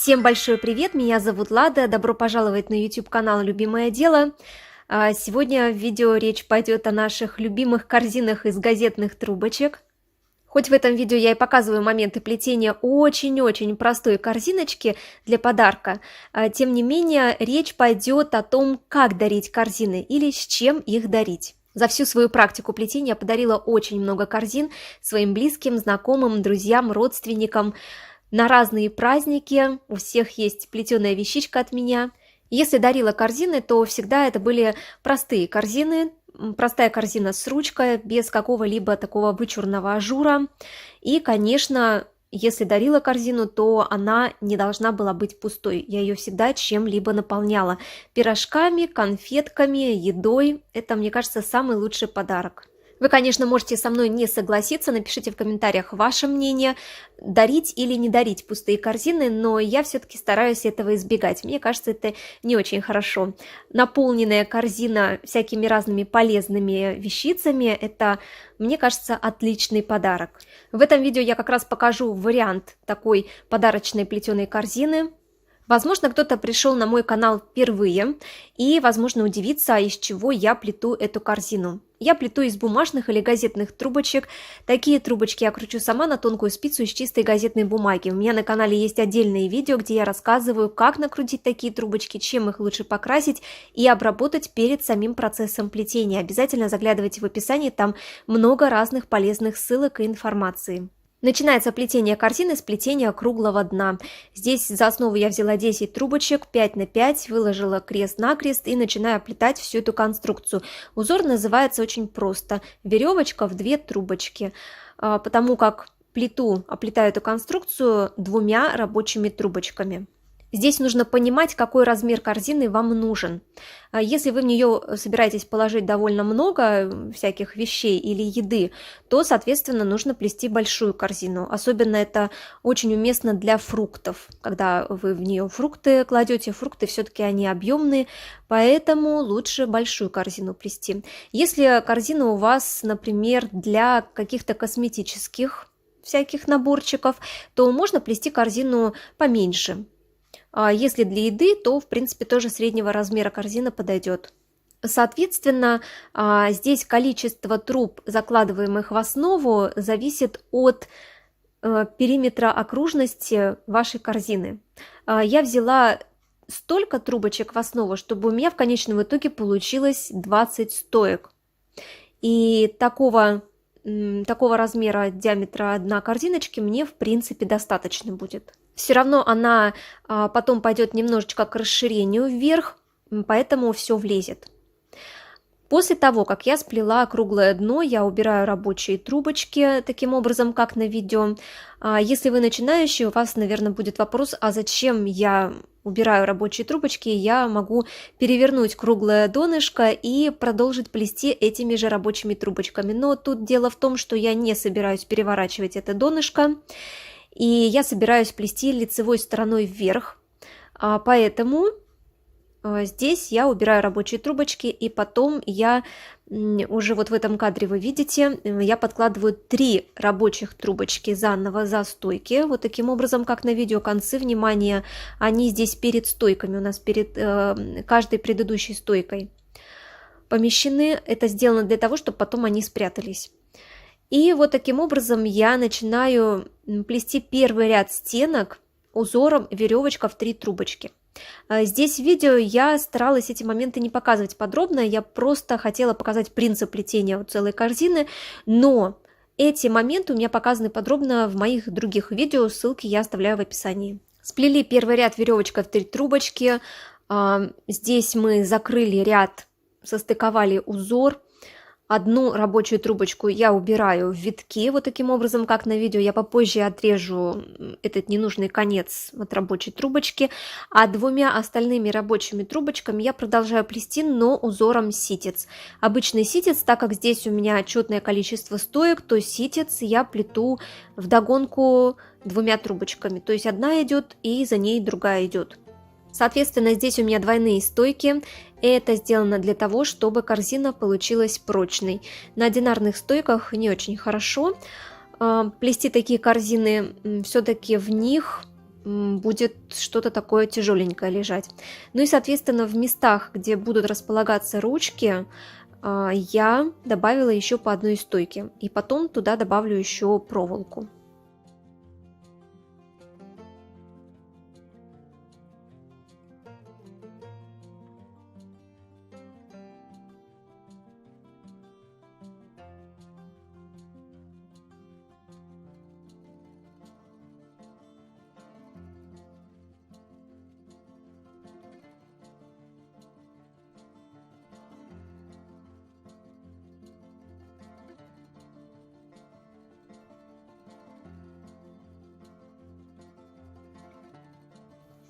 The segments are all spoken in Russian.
Всем большой привет, меня зовут Лада, добро пожаловать на YouTube-канал «Любимое дело». Сегодня в видео речь пойдет о наших любимых корзинах из газетных трубочек. Хоть в этом видео я и показываю моменты плетения очень-очень простой корзиночки для подарка, тем не менее речь пойдет о том, как дарить корзины или с чем их дарить. За всю свою практику плетения я подарила очень много корзин своим близким, знакомым, друзьям, родственникам. На разные праздники, у всех есть плетеная вещичка от меня. Если дарила корзины, то всегда это были простые корзины, простая корзина с ручкой, без какого-либо такого вычурного ажура. И, конечно, если дарила корзину, то она не должна была быть пустой. Я ее всегда чем-либо наполняла. Пирожками, конфетками, едой. Это, мне кажется, самый лучший подарок. Вы, конечно, можете со мной не согласиться, напишите в комментариях ваше мнение, дарить или не дарить пустые корзины, но я все-таки стараюсь этого избегать. Мне кажется, это не очень хорошо. Наполненная корзина всякими разными полезными вещицами – это, мне кажется, отличный подарок. В этом видео я как раз покажу вариант такой подарочной плетеной корзины. Возможно, кто-то пришел на мой канал впервые и, возможно, удивится, из чего я плету эту корзину. Я плету из бумажных или газетных трубочек. Такие трубочки я кручу сама на тонкую спицу из чистой газетной бумаги. У меня на канале есть отдельные видео, где я рассказываю, как накрутить такие трубочки, чем их лучше покрасить и обработать перед самим процессом плетения. Обязательно заглядывайте в описание, там много разных полезных ссылок и информации. Начинается плетение корзины с плетения круглого дна. Здесь за основу я взяла 10 трубочек 5 на 5, выложила крест-накрест и начинаю оплетать всю эту конструкцию. Узор называется очень просто. Веревочка в 2 трубочки, потому как оплетаю эту конструкцию 2 рабочими трубочками. Здесь нужно понимать, какой размер корзины вам нужен. Если вы в нее собираетесь положить довольно много всяких вещей или еды, то, соответственно, нужно плести большую корзину. Особенно это очень уместно для фруктов. Когда вы в нее фрукты кладете, фрукты все-таки они объемные, поэтому лучше большую корзину плести. Если корзина у вас, например, для каких-то косметических всяких наборчиков, то можно плести корзину поменьше. Если для еды, то, в принципе, тоже среднего размера корзина подойдет. Соответственно, здесь количество труб, закладываемых в основу, зависит от периметра окружности вашей корзины. Я взяла столько трубочек в основу, чтобы у меня в конечном итоге получилось 20 стоек. И такого размера диаметра дна корзиночки мне, в принципе, достаточно будет. Все равно она потом пойдет немножечко к расширению вверх, поэтому все влезет. После того, как я сплела круглое дно, я убираю рабочие трубочки, таким образом, как на видео. Если вы начинающий, у вас, наверное, будет вопрос, а зачем я убираю рабочие трубочки, я могу перевернуть круглое донышко и продолжить плести этими же рабочими трубочками. Но тут дело в том, что я не собираюсь переворачивать это донышко, и я собираюсь плести лицевой стороной вверх, поэтому здесь я убираю рабочие трубочки, и потом я уже вот в этом кадре вы видите, я подкладываю 3 рабочих трубочки заново за стойки, вот таким образом, как на видео. Концы, внимание, они здесь перед стойками, у нас перед каждой предыдущей стойкой помещены. Это сделано для того, чтобы потом они спрятались. И вот таким образом я начинаю плести первый ряд стенок узором веревочка в 3 трубочки. Здесь в видео я старалась эти моменты не показывать подробно, я просто хотела показать принцип плетения целой корзины, но эти моменты у меня показаны подробно в моих других видео, ссылки я оставляю в описании. Сплели первый ряд веревочка в 3 трубочки, здесь мы закрыли ряд, состыковали узор. Одну рабочую трубочку я убираю в витки, вот таким образом, как на видео. Я попозже отрежу этот ненужный конец от рабочей трубочки, а 2 остальными рабочими трубочками я продолжаю плести, но узором ситец. Обычный ситец, так как здесь у меня четное количество стоек, то ситец я плету вдогонку 2 трубочками. То есть одна идет и за ней другая идет. Соответственно, здесь у меня двойные стойки. Это сделано для того, чтобы корзина получилась прочной. На одинарных стойках не очень хорошо плести такие корзины. Все-таки в них будет что-то такое тяжеленькое лежать. Ну и, соответственно, в местах, где будут располагаться ручки, я добавила еще по одной стойке. И потом туда добавлю еще проволоку.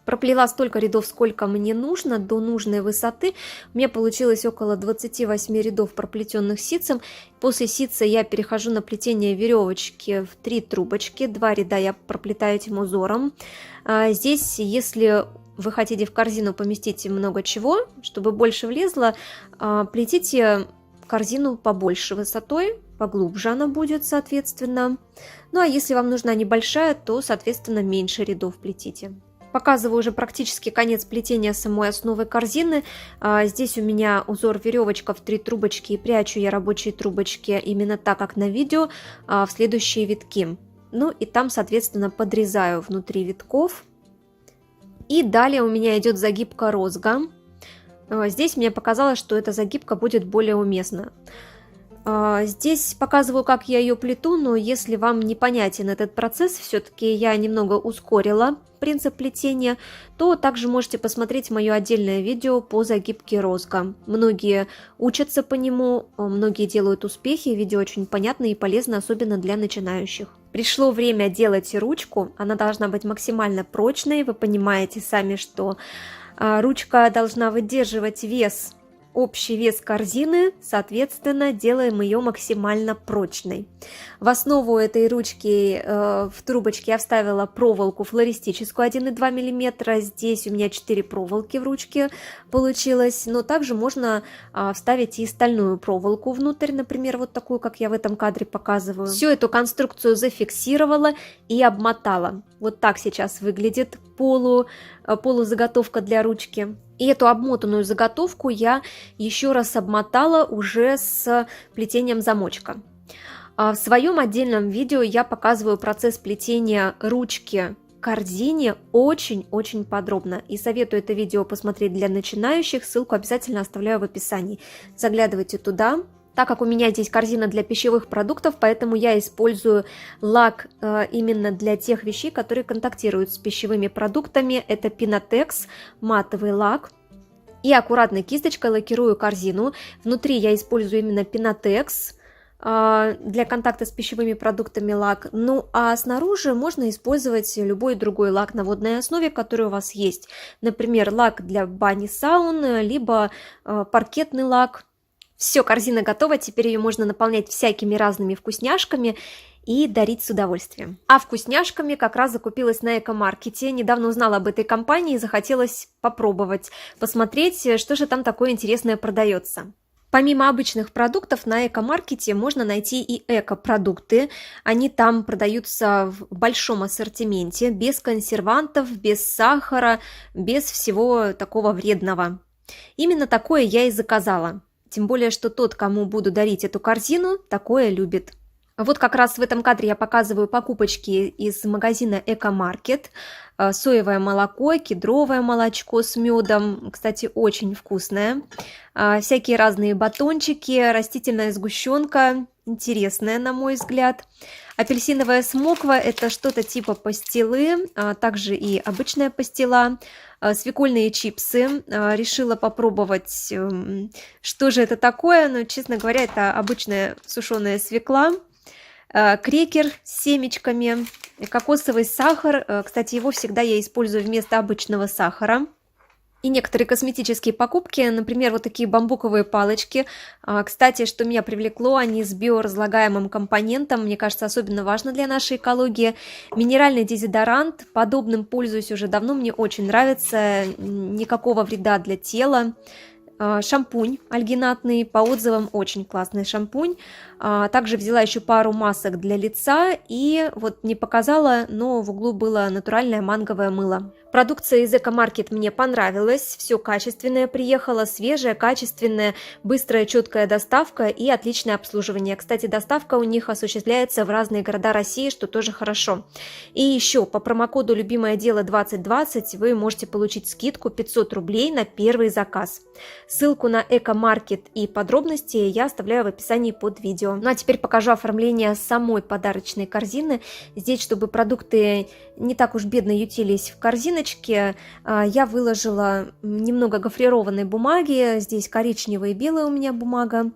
Проплела столько рядов, сколько мне нужно, до нужной высоты. У меня получилось около 28 рядов, проплетенных ситцем. После ситца я перехожу на плетение веревочки в 3 трубочки. 2 ряда я проплетаю этим узором. Здесь, если вы хотите в корзину поместить много чего, чтобы больше влезло, плетите корзину побольше высотой, поглубже она будет, соответственно. Ну а если вам нужна небольшая, то, соответственно, меньше рядов плетите. Показываю уже практически конец плетения самой основы корзины. Здесь у меня узор веревочка в 3 трубочки, и прячу я рабочие трубочки именно так, как на видео, в следующие витки. Ну и там, соответственно, подрезаю внутри витков. И далее у меня идет загибка розга. Здесь мне показалось, что эта загибка будет более уместна. Здесь показываю, как я ее плету, но если вам непонятен этот процесс, все-таки я немного ускорила принцип плетения, то также можете посмотреть мое отдельное видео по загибке розга. Многие учатся по нему, многие делают успехи, видео очень понятно и полезно, особенно для начинающих. Пришло время делать ручку, она должна быть максимально прочной, вы понимаете сами, что ручка должна выдерживать вес, общий вес корзины, соответственно, делаем ее максимально прочной. В основу этой ручки в трубочке я вставила проволоку флористическую 1,2 мм. Здесь у меня 4 проволоки в ручке получилось, но также можно вставить и стальную проволоку внутрь, например, вот такую, как я в этом кадре показываю. Всю эту конструкцию зафиксировала и обмотала. Вот так сейчас выглядит полузаготовка для ручки. И эту обмотанную заготовку я еще раз обмотала уже с плетением замочка. В своем отдельном видео я показываю процесс плетения ручки к корзине очень-очень подробно. И советую это видео посмотреть для начинающих. Ссылку обязательно оставляю в описании. Заглядывайте туда. Так как у меня здесь корзина для пищевых продуктов, поэтому я использую лак именно для тех вещей, которые контактируют с пищевыми продуктами. Это Pinatex матовый лак. И аккуратной кисточкой лакирую корзину. Внутри я использую именно Pinatex для контакта с пищевыми продуктами лак. Ну а снаружи можно использовать любой другой лак на водной основе, который у вас есть. Например, лак для бани, саун, либо паркетный лак. Все, корзина готова, теперь ее можно наполнять всякими разными вкусняшками и дарить с удовольствием. А вкусняшками как раз закупилась на Экомаркете. Недавно узнала об этой компании и захотелось попробовать, посмотреть, что же там такое интересное продается. Помимо обычных продуктов на Экомаркете можно найти и экопродукты. Они там продаются в большом ассортименте, без консервантов, без сахара, без всего такого вредного. Именно такое я и заказала. Тем более, что тот, кому буду дарить эту корзину, такое любит. Вот как раз в этом кадре я показываю покупочки из магазина Экомаркет. Соевое молоко, кедровое молочко с медом, кстати, очень вкусное. Всякие разные батончики, растительная сгущенка, интересная, на мой взгляд. Апельсиновая смоква – это что-то типа пастилы, также и обычная пастила. Свекольные чипсы. Решила попробовать, что же это такое. Но, честно говоря, это обычная сушеная свекла. Крекер с семечками. Кокосовый сахар. Кстати, его всегда я использую вместо обычного сахара. И некоторые косметические покупки, например, вот такие бамбуковые палочки. Кстати, что меня привлекло, они с биоразлагаемым компонентом, мне кажется, особенно важно для нашей экологии. Минеральный дезодорант, подобным пользуюсь уже давно, мне очень нравится, никакого вреда для тела. Шампунь альгинатный, по отзывам очень классный шампунь. Также взяла еще пару масок для лица и вот не показала, но в углу было натуральное манговое мыло. Продукция из Экомаркет мне понравилась, все качественное приехало, свежее, качественное, быстрая, четкая доставка и отличное обслуживание. Кстати, доставка у них осуществляется в разные города России, что тоже хорошо. И еще по промокоду «Любимое дело 2020» вы можете получить скидку 500 рублей на первый заказ. Ссылку на Экомаркет и подробности я оставляю в описании под видео. Ну а теперь покажу оформление самой подарочной корзины. Здесь, чтобы продукты не так уж бедно ютились в корзиночке, я выложила немного гофрированной бумаги. Здесь коричневая и белая у меня бумага.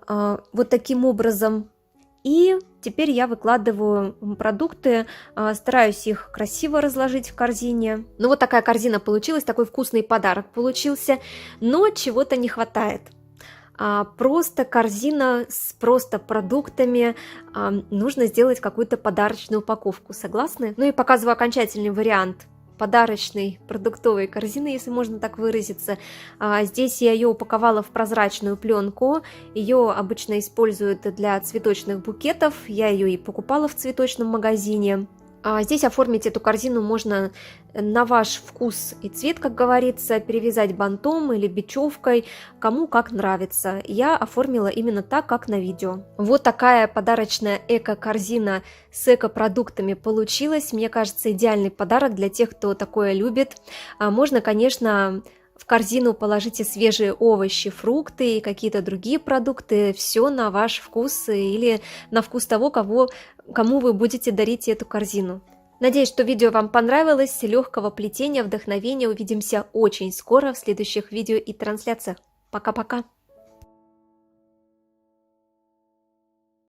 Вот таким образом. И теперь я выкладываю продукты, стараюсь их красиво разложить в корзине. Ну вот такая корзина получилась, такой вкусный подарок получился, но чего-то не хватает. Просто корзина с просто продуктами, нужно сделать какую-то подарочную упаковку, согласны? Ну и показываю окончательный вариант подарочной продуктовой корзины, если можно так выразиться. Здесь я ее упаковала в прозрачную пленку. Ее обычно используют для цветочных букетов. Я ее и покупала в цветочном магазине. Здесь оформить эту корзину можно на ваш вкус и цвет, как говорится, перевязать бантом или бечевкой, кому как нравится. Я оформила именно так, как на видео. Вот такая подарочная эко-корзина с эко-продуктами получилась. Мне кажется, идеальный подарок для тех, кто такое любит. Можно, конечно, в корзину положите свежие овощи, фрукты и какие-то другие продукты. Все на ваш вкус или на вкус того, кому вы будете дарить эту корзину. Надеюсь, что видео вам понравилось. Легкого плетения, вдохновения. Увидимся очень скоро в следующих видео и трансляциях. Пока-пока!